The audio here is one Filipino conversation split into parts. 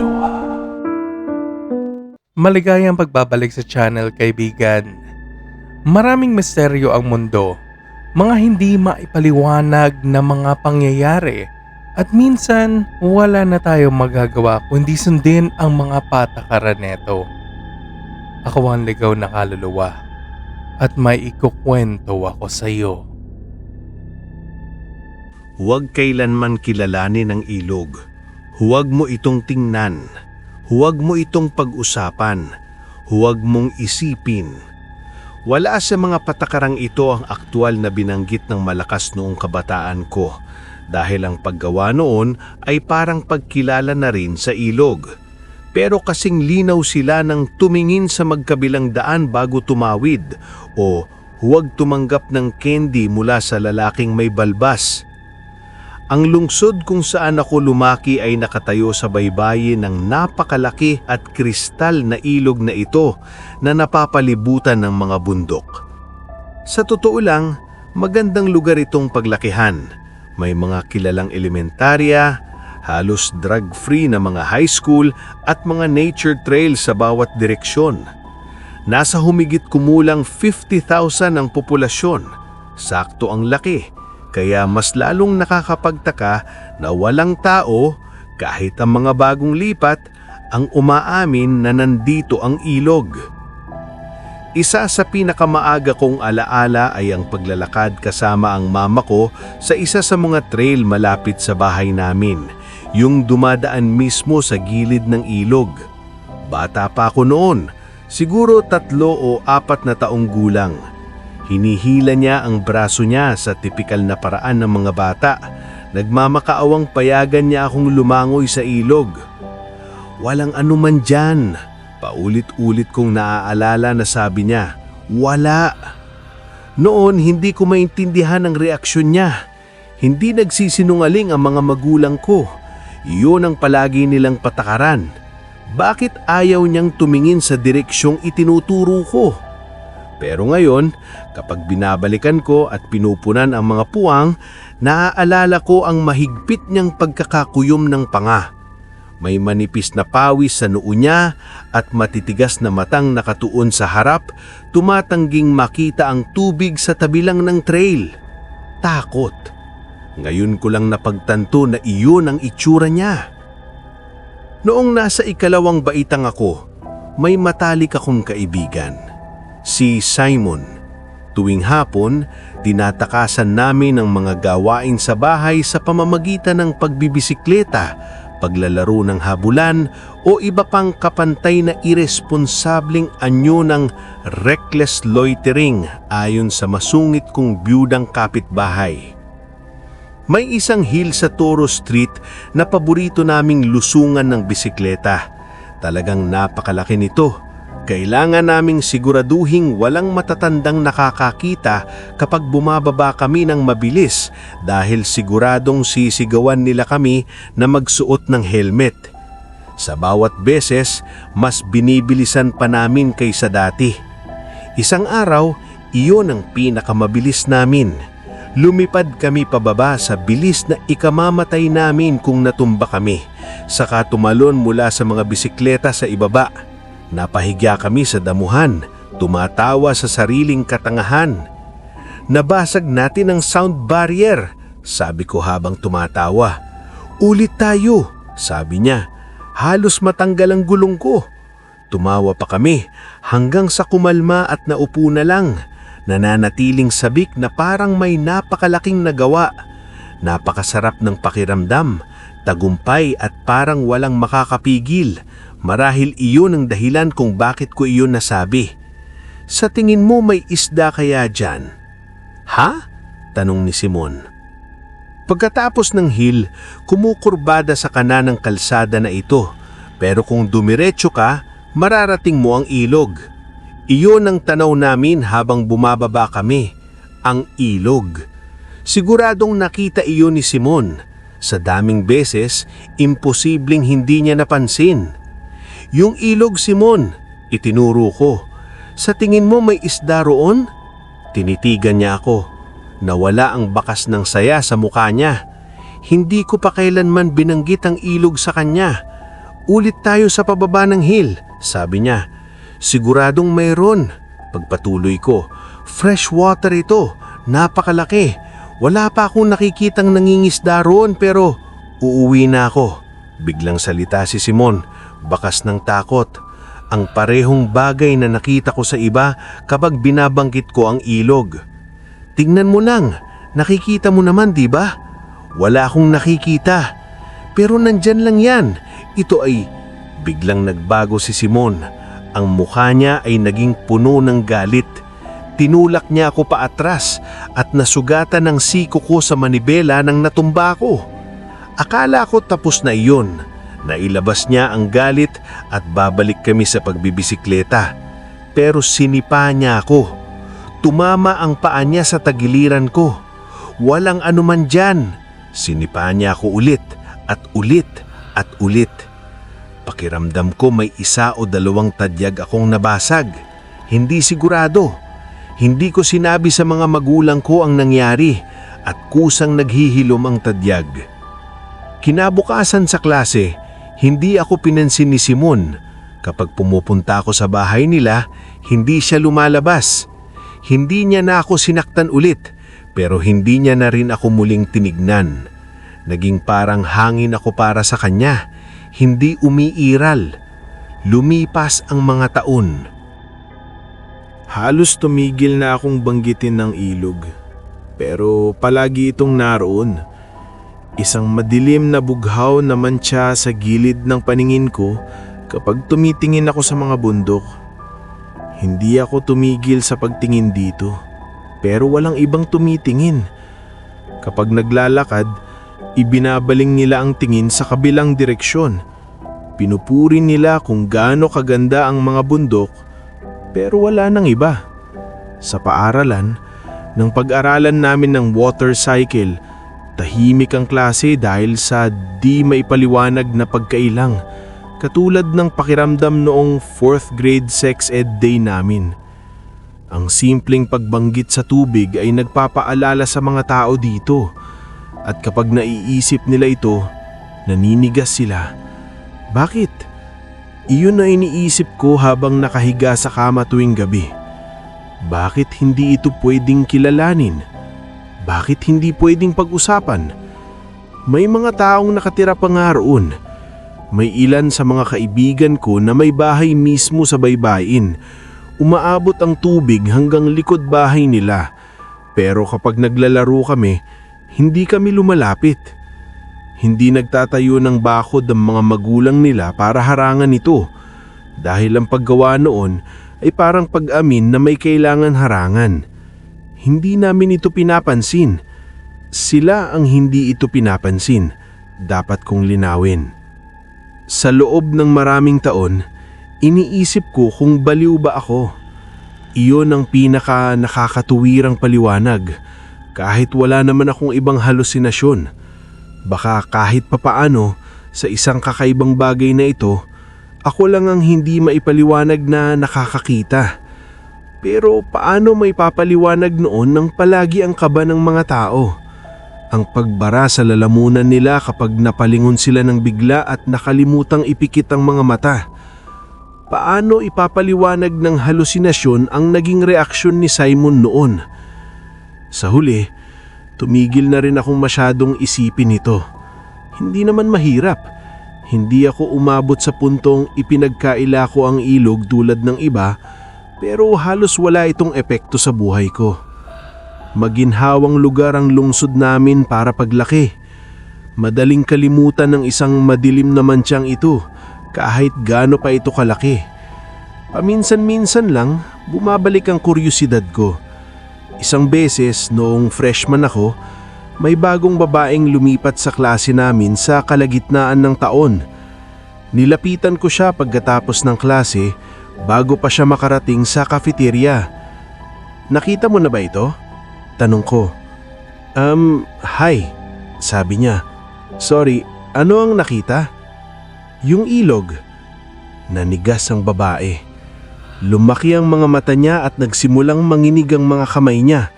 Aloha. Maligayang pagbabalik sa channel, kaibigan. Maraming misteryo ang mundo, mga hindi maipaliwanag na mga pangyayari, at minsan wala na tayong magagawa kundi sundin ang mga patakaran neto. Ako ang ligaw na kaluluwa at may ikukwento ako sa iyo. Huwag kailanman kilalanin ang ilog. Huwag mo itong tingnan. Huwag mo itong pag-usapan. Huwag mong isipin. Wala sa mga patakarang ito ang aktual na binanggit ng malakas noong kabataan ko, dahil ang paggawa noon ay parang pagkilala na rin sa ilog. Pero kasing linaw sila ng tumingin sa magkabilang daan bago tumawid, o huwag tumanggap ng candy mula sa lalaking may balbas. Ang lungsod kung saan ako lumaki ay nakatayo sa baybayin ng napakalaki at kristal na ilog na ito na napapalibutan ng mga bundok. Sa totoo lang, magandang lugar itong paglakihan. May mga kilalang elementarya, halos drug-free na mga high school at mga nature trail sa bawat direksyon. Nasa humigit kumulang 50,000 ang populasyon. Sakto ang laki. Kaya mas lalong nakakapagtaka na walang tao, kahit ang mga bagong lipat, ang umaamin na nandito ang ilog. Isa sa pinakamaaga kong alaala ay ang paglalakad kasama ang mama ko sa isa sa mga trail malapit sa bahay namin, yung dumadaan mismo sa gilid ng ilog. Bata pa ako noon, siguro 3 o 4 na taong gulang. Hinihila niya ang braso niya sa tipikal na paraan ng mga bata. Nagmamakaawang payagan niya akong lumangoy sa ilog. Walang anuman dyan. Paulit-ulit kong naaalala na sabi niya, wala. Noon hindi ko maintindihan ang reaksyon niya. Hindi nagsisinungaling ang mga magulang ko. Iyon ang palagi nilang patakaran. Bakit ayaw niyang tumingin sa direksyong itinuturo ko? Pero ngayon, kapag binabalikan ko at pinupunan ang mga puwang, naaalala ko ang mahigpit niyang pagkakakuyom ng panga. May manipis na pawis sa noo niya at matitigas na matang nakatuon sa harap, tumatangging makita ang tubig sa tabi lang ng trail. Takot. Ngayon ko lang napagtanto na iyon ang itsura niya. Noong nasa 2nd baitang ako, may matalik akong kaibigan. Si Simon. Tuwing hapon, tinatakasan namin ang mga gawain sa bahay sa pamamagitan ng pagbibisikleta, paglalaro ng habulan o iba pang kapantay na irresponsableng anyo ng reckless loitering ayon sa masungit kong biyudang kapitbahay. May isang hill sa Toro Street na paborito naming lusungan ng bisikleta. Talagang napakalaki nito. Kailangan naming siguraduhing walang matatandang nakakakita kapag bumababa kami ng mabilis dahil siguradong sisigawan nila kami na magsuot ng helmet. Sa bawat beses, mas binibilisan pa namin kaysa dati. Isang araw, iyon ang pinakamabilis namin. Lumipad kami pababa sa bilis na ikamamatay namin kung natumba kami, saka tumalon mula sa mga bisikleta sa ibaba. Napahigya kami sa damuhan, tumatawa sa sariling katangahan. Nabasag natin ang sound barrier, sabi ko habang tumatawa. Ulit tayo, sabi niya. Halos matanggal ang gulong ko. Tumawa pa kami hanggang sa kumalma at naupo na lang. Nananatiling sabik na parang may napakalaking nagawa. Napakasarap ng pakiramdam, tagumpay at parang walang makakapigil. Marahil iyon ang dahilan kung bakit ko iyon nasabi. Sa tingin mo may isda kaya dyan? Ha? Tanong ni Simon. Pagkatapos ng hill, kumukurbada sa kanan ng kalsada na ito. Pero kung dumiretso ka, mararating mo ang ilog. Iyon ang tanaw namin habang bumababa kami. Ang ilog. Siguradong nakita iyon ni Simon. Sa daming beses, imposibleng hindi niya napansin. Yung ilog, Simon, itinuro ko. Sa tingin mo may isda roon? Tinitigan niya ako. Nawala ang bakas ng saya sa mukha niya. Hindi ko pa kailanman binanggit ang ilog sa kanya. Ulit tayo sa pababa ng hill, sabi niya. Siguradong mayroon. Pagpatuloy ko, fresh water ito, napakalaki. Wala pa akong nakikitang nangingisda roon pero uuwi na ako. Biglang salita si Simon, bakas ng takot. Ang parehong bagay na nakita ko sa iba kapag binabanggit ko ang ilog. Tingnan mo lang, nakikita mo naman, di ba? Wala akong nakikita. Pero nandyan lang yan. Ito ay... Biglang nagbago si Simon. Ang mukha niya ay naging puno ng galit. Tinulak niya ako paatras at nasugatan ng siko ko sa manibela nang natumba ko. Akala ko tapos na iyon. Nailabas niya ang galit at babalik kami sa pagbibisikleta. Pero sinipa niya ako. Tumama ang paa niya sa tagiliran ko. Walang anuman dyan. Sinipa niya ako ulit at ulit at ulit. Pakiramdam ko may 1 o 2 tadyag akong nabasag. Hindi sigurado. Hindi ko sinabi sa mga magulang ko ang nangyari at kusang naghihilom ang tadyag. Kinabukasan sa klase, hindi ako pinansin ni Simon. Kapag pumupunta ako sa bahay nila, hindi siya lumalabas. Hindi niya na ako sinaktan ulit, pero hindi niya na rin ako muling tinignan. Naging parang hangin ako para sa kanya, hindi umiiral. Lumipas ang mga taon. Halos tumigil na akong banggitin ng ilog, pero palagi itong naroon. Isang madilim na bughaw naman siya sa gilid ng paningin ko kapag tumitingin ako sa mga bundok. Hindi ako tumigil sa pagtingin dito, pero walang ibang tumitingin. Kapag naglalakad, ibinabaling nila ang tingin sa kabilang direksyon. Pinupuri nila kung gaano kaganda ang mga bundok, pero wala nang iba. Sa paaralan, nang pag-aralan namin ng water cycle, tahimik ang klase dahil sa di maipaliwanag na pagkailang, katulad ng pakiramdam noong 4th grade sex ed day namin. Ang simpleng pagbanggit sa tubig ay nagpapaalala sa mga tao dito, at kapag naiisip nila ito, naninigas sila. Bakit? Iyon na iniisip ko habang nakahiga sa kama tuwing gabi. Bakit hindi ito pwedeng kilalanin? Bakit hindi pwedeng pag-usapan? May mga taong nakatira pa nga roon. May ilan sa mga kaibigan ko na may bahay mismo sa baybayin. Umaabot ang tubig hanggang likod bahay nila. Pero kapag naglalaro kami, hindi kami lumalapit. Hindi nagtatayo ng bakod ang mga magulang nila para harangan ito. Dahil ang paggawa noon ay parang pag-amin na may kailangan harangan. Hindi namin ito pinapansin. Sila ang hindi ito pinapansin. Dapat kong linawin. Sa loob ng maraming taon, iniisip ko kung baliw ba ako. Iyon ang pinaka nakakatuwirang paliwanag. Kahit wala naman akong ibang halusinasyon. Baka kahit papaano sa isang kakaibang bagay na ito, ako lang ang hindi maipaliwanag na nakakakita. Pero paano may papaliwanag noon ng palagi ang kaba ng mga tao? Ang pagbara sa lalamunan nila kapag napalingon sila ng bigla at nakalimutang ipikit ang mga mata. Paano ipapaliwanag ng halusinasyon ang naging reaksyon ni Simon noon? Sa huli, tumigil na rin akong masyadong isipin ito. Hindi naman mahirap. Hindi ako umabot sa puntong ipinagkaila ko ang ilog tulad ng iba, pero halos wala itong epekto sa buhay ko. Maginhawang lugar ang lungsod namin para paglaki. Madaling kalimutan ng isang madilim na mantyang ito kahit gaano pa ito kalaki. Paminsan-minsan lang bumabalik ang kuryosidad ko. Isang beses noong freshman ako, may bagong babaeng lumipat sa klase namin sa kalagitnaan ng taon. Nilapitan ko siya pagkatapos ng klase bago pa siya makarating sa cafeteria. "Nakita mo na ba ito?" Tanong ko. Hi," sabi niya. "Sorry, ano ang nakita?" "Yung ilog." Nanigas ang babae. Lumaki ang mga mata niya at nagsimulang manginig ang mga kamay niya.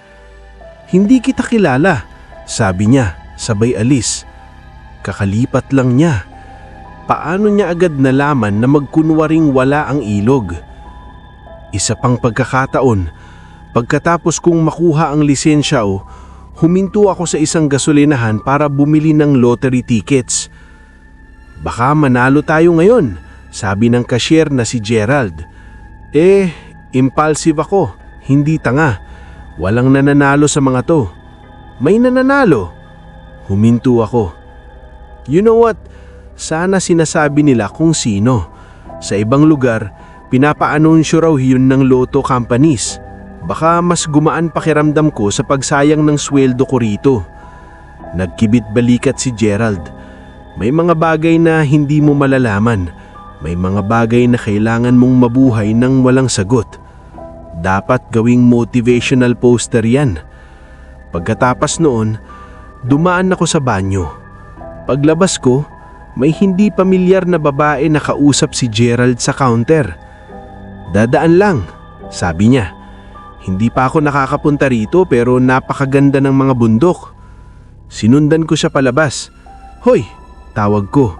"Hindi kita kilala," sabi niya, sabay alis. Kakalipat lang niya. paano niya agad nalaman na magkunwaring wala ang ilog? Isa pang pagkakataon, pagkatapos kong makuha ang lisensya huminto ako sa isang gasolinahan para bumili ng lottery tickets. Baka manalo tayo ngayon, sabi ng cashier na si Gerald. Impulsive ako, hindi tanga. Walang nananalo sa mga to. May nananalo. Huminto ako. You know what? Sana sinasabi nila kung sino. Sa ibang lugar, pinapaanunsyo raw yun ng lotto companies. Baka mas gumaan pakiramdam ko sa pagsayang ng sweldo ko rito. Nagkibit-balikat si Gerald. May mga bagay na hindi mo malalaman. May mga bagay na kailangan mong mabuhay nang walang sagot. Dapat gawing motivational poster yan. Pagkatapos noon, dumaan ako sa banyo. Paglabas ko, may hindi pamilyar na babae na kausap si Gerald sa counter. Dadaan lang, sabi niya. Hindi pa ako nakakapunta rito pero napakaganda ng mga bundok. Sinundan ko siya palabas. Hoy, tawag ko.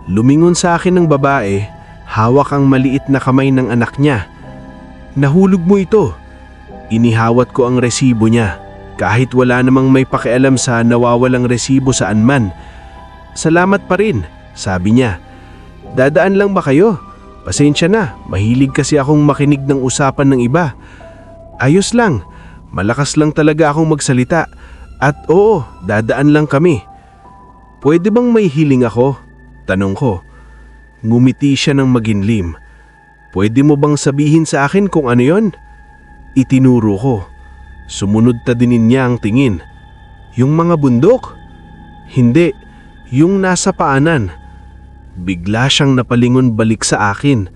Lumingon sa akin ng babae, hawak ang maliit na kamay ng anak niya. Nahulog mo ito. Inihawat ko ang resibo niya, kahit wala namang may pakialam sa nawawalang resibo saan man. Salamat pa rin, sabi niya. Dadaan lang ba kayo? Pasensya na, mahilig kasi akong makinig ng usapan ng iba. Ayos lang, malakas lang talaga akong magsalita. At oo, dadaan lang kami. Pwede bang may hiling ako? Tanong ko. Ngumiti siya ng maginlim. Pwede mo bang sabihin sa akin kung ano yon? Itinuro ko. Sumunod ta dinin niya ang tingin. Yung mga bundok? Hindi, yung nasa paanan. Bigla siyang napalingon balik sa akin.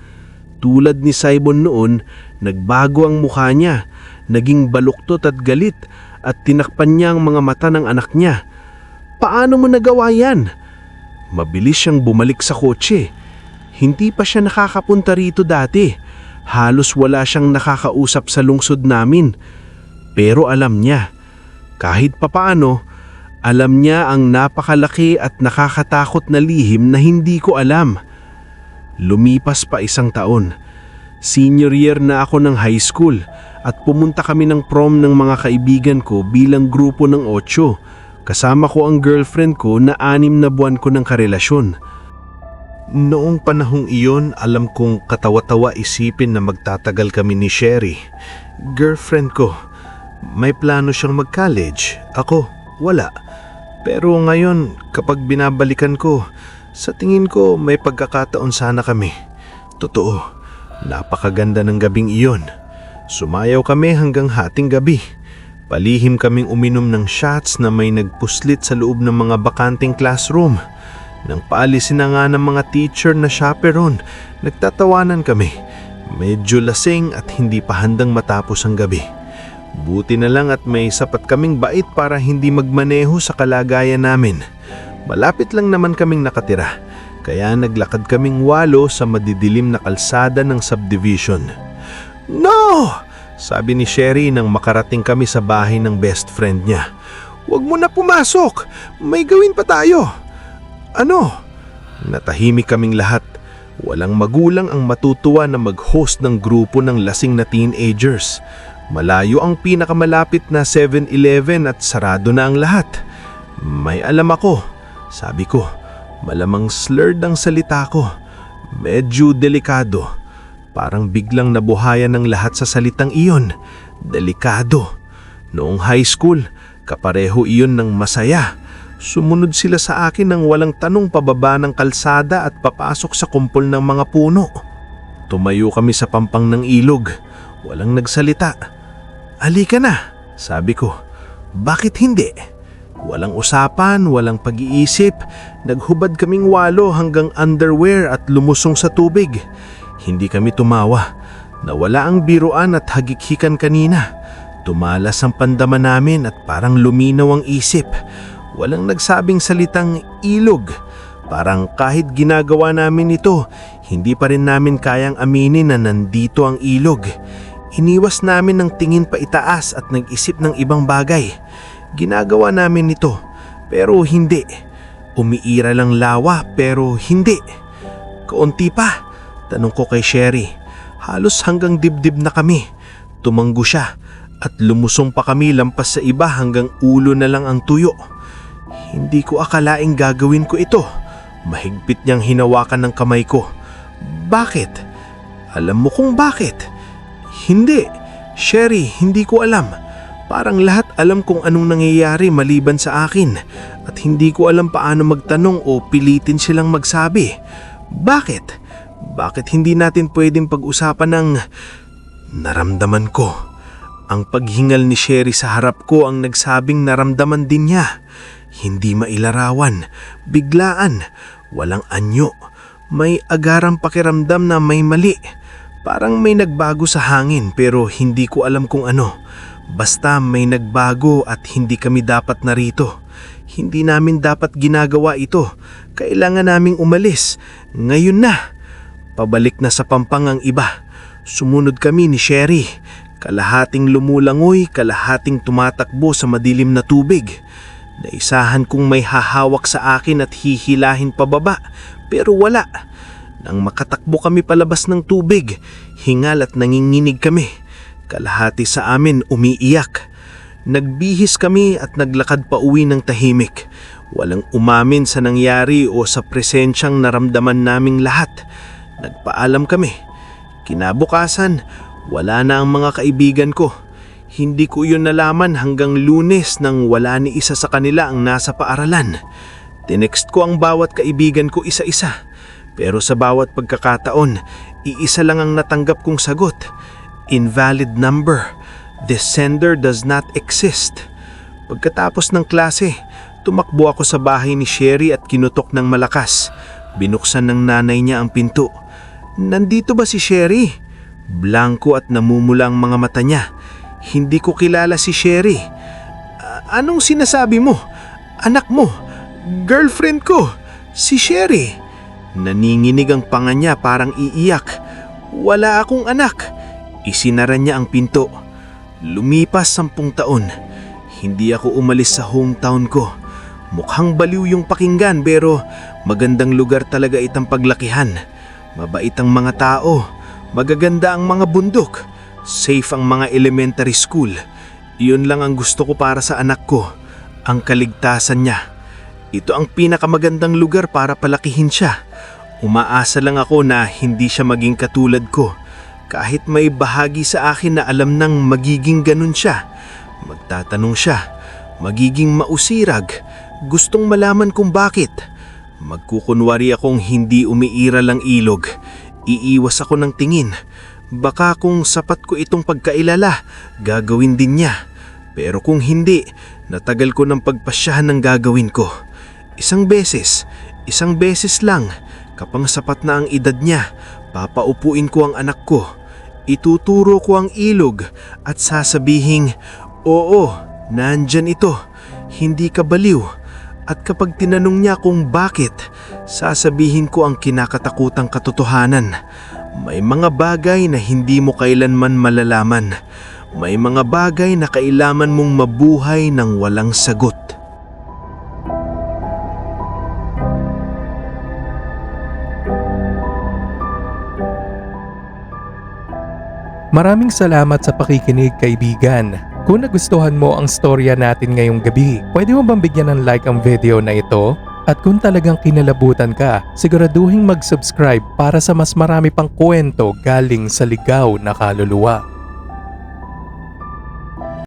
Tulad ni Simon noon, nagbago ang mukha niya. Naging baluktot at galit at tinakpan niya ang mga mata ng anak niya. Paano mo nagawa yan? Mabilis siyang bumalik sa kotse. Hindi pa siya nakakapunta rito dati. Halos wala siyang nakakausap sa lungsod namin. Pero alam niya, kahit papaano, alam niya ang napakalaki at nakakatakot na lihim na hindi ko alam. Lumipas pa 1 taon. Senior year na ako ng high school at pumunta kami ng prom ng mga kaibigan ko bilang grupo ng 8. Kasama ko ang girlfriend ko na 6 na buwan ko ng karelasyon. Noong panahong iyon, alam kong katawa-tawa isipin na magtatagal kami ni Sherry. Girlfriend ko, may plano siyang mag-college. Ako, wala. Pero ngayon, kapag binabalikan ko, sa tingin ko may pagkakataon sana kami. Totoo, napakaganda ng gabing iyon. Sumayaw kami hanggang hating gabi. Palihim kaming uminom ng shots na may nagpuslit sa loob ng mga bakanting classroom. Nang paalisin na nga ng mga teacher na chaperone, nagtatawanan kami. Medyo lasing at hindi pa handang matapos ang gabi. Buti na lang at may sapat kaming bait para hindi magmaneho sa kalagayan namin. Malapit lang naman kaming nakatira, kaya naglakad kaming 8 sa madidilim na kalsada ng subdivision. No! Sabi ni Sherry nang makarating kami sa bahay ng best friend niya. Huwag mo na pumasok! May gawin pa tayo! Ano? Natahimik kaming lahat. Walang magulang ang matutuwa na mag-host ng grupo ng lasing na teenagers. Malayo ang pinakamalapit na 7-Eleven at sarado na ang lahat. May alam ako, sabi ko. Malamang slurred ang salita ko. Medyo delikado. Parang biglang nabuhayan ng lahat sa salitang iyon. Delikado. Noong high school, kapareho iyon ng masaya. Sumunod sila sa akin nang walang tanong pababa ng kalsada at papasok sa kumpol ng mga puno. Tumayo kami sa pampang ng ilog. Walang nagsalita. Halika na, sabi ko. Bakit hindi? Walang usapan, walang pag-iisip. Naghubad kaming 8 hanggang underwear at lumusong sa tubig. Hindi kami tumawa. Nawala ang biruan at hagikhikan kanina. Tumalas ang pandama namin at parang luminaw ang isip. Walang nagsabing salitang ilog. Parang kahit ginagawa namin ito, hindi pa rin namin kayang aminin na nandito ang ilog. Iniwas namin ng tingin pa itaas at nag-isip ng ibang bagay. Ginagawa namin ito, pero hindi. Umiira lang lawa pero hindi. Kaunti pa. Tanong ko kay Sherry. Halos hanggang dibdib na kami. Tumanggo siya at lumusong pa kami lampas sa iba hanggang ulo na lang ang tuyo. Hindi ko akalaing gagawin ko ito. Mahigpit niyang hinawakan ng kamay ko. Bakit? Alam mo kung bakit? Hindi. Sherry, hindi ko alam. Parang lahat alam kung anong nangyayari maliban sa akin at hindi ko alam paano magtanong o pilitin silang magsabi. Bakit? Bakit hindi natin pwedeng pag-usapan ng naramdaman ko? Ang paghingal ni Sherry sa harap ko ang nagsabing naramdaman din niya. Hindi mailarawan, biglaan, walang anyo. May agarang pakiramdam na may mali. Parang may nagbago sa hangin pero hindi ko alam kung ano. Basta may nagbago at hindi kami dapat narito. Hindi namin dapat ginagawa ito. Kailangan naming umalis. Ngayon na. Pabalik na sa Pampang ang iba. Sumunod kami ni Sherry. Kalahating lumulangoy, kalahating tumatakbo sa madilim na tubig. Naisahan kong may hahawak sa akin at hihilahin pababa, pero wala. Nang makatakbo kami palabas ng tubig, hingal at nanginginig kami. Kalahati sa amin umiiyak. Nagbihis kami at naglakad pa uwi ng tahimik. Walang umamin sa nangyari o sa presensyang naramdaman naming lahat. Nagpaalam kami. Kinabukasan, wala na ang mga kaibigan ko. Hindi ko yun nalaman hanggang Lunes nang wala ni isa sa kanila ang nasa paaralan. Tinext ko ang bawat kaibigan ko isa-isa. Pero sa bawat pagkakataon, iisa lang ang natanggap kong sagot. Invalid number. The sender does not exist. Pagkatapos ng klase, tumakbo ako sa bahay ni Sherry at kinutok ng malakas. Binuksan ng nanay niya ang pinto. Nandito ba si Sherry? Blanko at namumula ang mga mata niya. Hindi ko kilala si Sherry. Anong sinasabi mo? Anak mo? Girlfriend ko? Si Sherry? Naninginig ang panga niya parang iiyak. Wala akong anak. Isinara niya ang pinto. Lumipas 10 taon. Hindi ako umalis sa hometown ko. Mukhang baliw yung pakinggan pero magandang lugar talaga itang paglakihan. Mabait ang mga tao. Magaganda ang mga bundok. Safe ang mga elementary school. Iyon lang ang gusto ko para sa anak ko. Ang kaligtasan niya. Ito ang pinakamagandang lugar para palakihin siya. Umaasa lang ako na hindi siya maging katulad ko. Kahit may bahagi sa akin na alam nang magiging ganun siya. Magtatanong siya. Magiging mausirag. Gustong malaman kung bakit. Magkukunwari akong hindi umiiral ang ilog. Iiwas ako ng tingin. Baka kung sapat ko itong pagkailala, gagawin din niya. Pero kung hindi, natagal ko ng pagpasyahan ng gagawin ko. Isang beses lang, kapang sapat na ang edad niya, papaupuin ko ang anak ko. Ituturo ko ang ilog at sasabihing, oo, nandyan ito, hindi ka baliw. At kapag tinanong niya kung bakit, sasabihin ko ang kinakatakutang katotohanan. May mga bagay na hindi mo kailanman malalaman. May mga bagay na kailangan mong mabuhay ng walang sagot. Maraming salamat sa pakikinig, kaibigan. Kung nagustuhan mo ang storya natin ngayong gabi, pwede mo bang bigyan ng like ang video na ito? At kung talagang kinalabutan ka, siguraduhin mag-subscribe para sa mas marami pang kwento galing sa ligaw na kaluluwa.